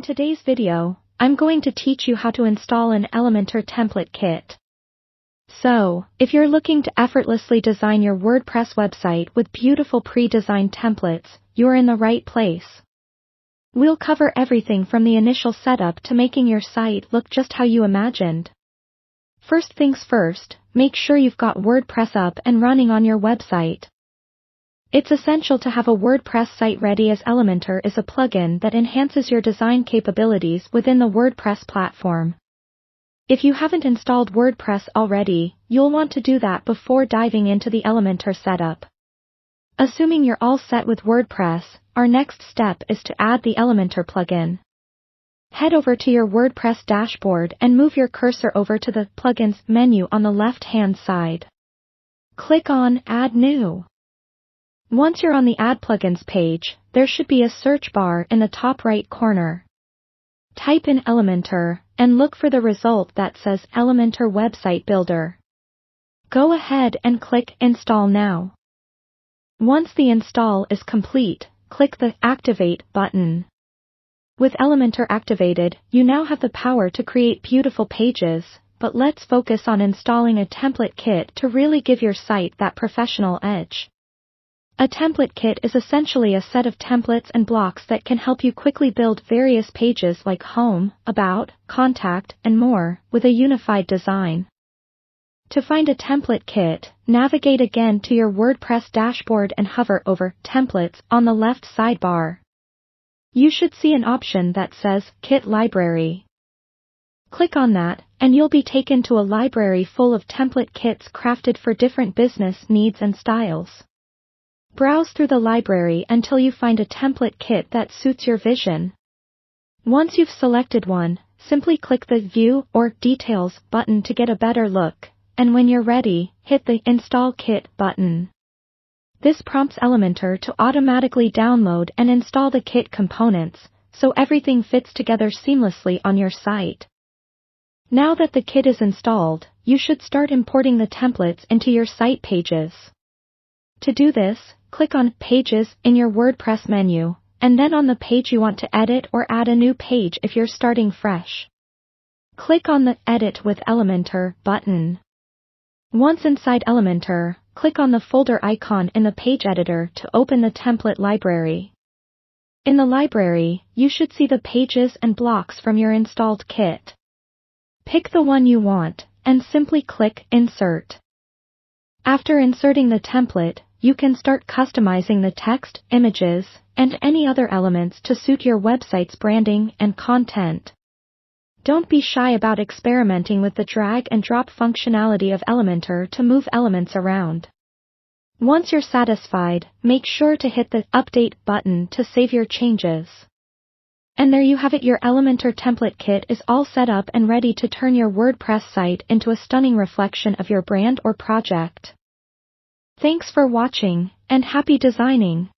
In today's video, I'm going to teach you how to install an Elementor Template Kit. So, if you're looking to effortlessly design your WordPress website with beautiful pre-designed templates, you're in the right place. We'll cover everything from the initial setup to making your site look just how you imagined. First things first, make sure you've got WordPress up and running on your website. It's essential to have a WordPress site ready, as Elementor is a plugin that enhances your design capabilities within the WordPress platform. If you haven't installed WordPress already, you'll want to do that before diving into the Elementor setup. Assuming you're all set with WordPress, our next step is to add the Elementor plugin. Head over to your WordPress dashboard and move your cursor over to the Plugins menu on the left-hand side. Click on Add New. Once you're on the Add Plugins page, there should be a search bar in the top right corner. Type in Elementor, and look for the result that says Elementor Website Builder. Go ahead and click Install Now. Once the install is complete, click the Activate button. With Elementor activated, you now have the power to create beautiful pages, but let's focus on installing a template kit to really give your site that professional edge. A template kit is essentially a set of templates and blocks that can help you quickly build various pages like home, about, contact, and more, with a unified design. To find a template kit, navigate again to your WordPress dashboard and hover over Templates on the left sidebar. You should see an option that says Kit Library. Click on that, and you'll be taken to a library full of template kits crafted for different business needs and styles. Browse through the library until you find a template kit that suits your vision. Once you've selected one, simply click the View or Details button to get a better look, and when you're ready, hit the Install Kit button. This prompts Elementor to automatically download and install the kit components, so everything fits together seamlessly on your site. Now that the kit is installed, you should start importing the templates into your site pages. To do this, click on Pages in your WordPress menu, and then on the page you want to edit or add a new page if you're starting fresh. Click on the Edit with Elementor button. Once inside Elementor, click on the folder icon in the page editor to open the template library. In the library, you should see the pages and blocks from your installed kit. Pick the one you want, and simply click Insert. After inserting the template, you can start customizing the text, images, and any other elements to suit your website's branding and content. Don't be shy about experimenting with the drag and drop functionality of Elementor to move elements around. Once you're satisfied, make sure to hit the Update button to save your changes. And there you have it, your Elementor Template Kit is all set up and ready to turn your WordPress site into a stunning reflection of your brand or project. Thanks for watching, and happy designing!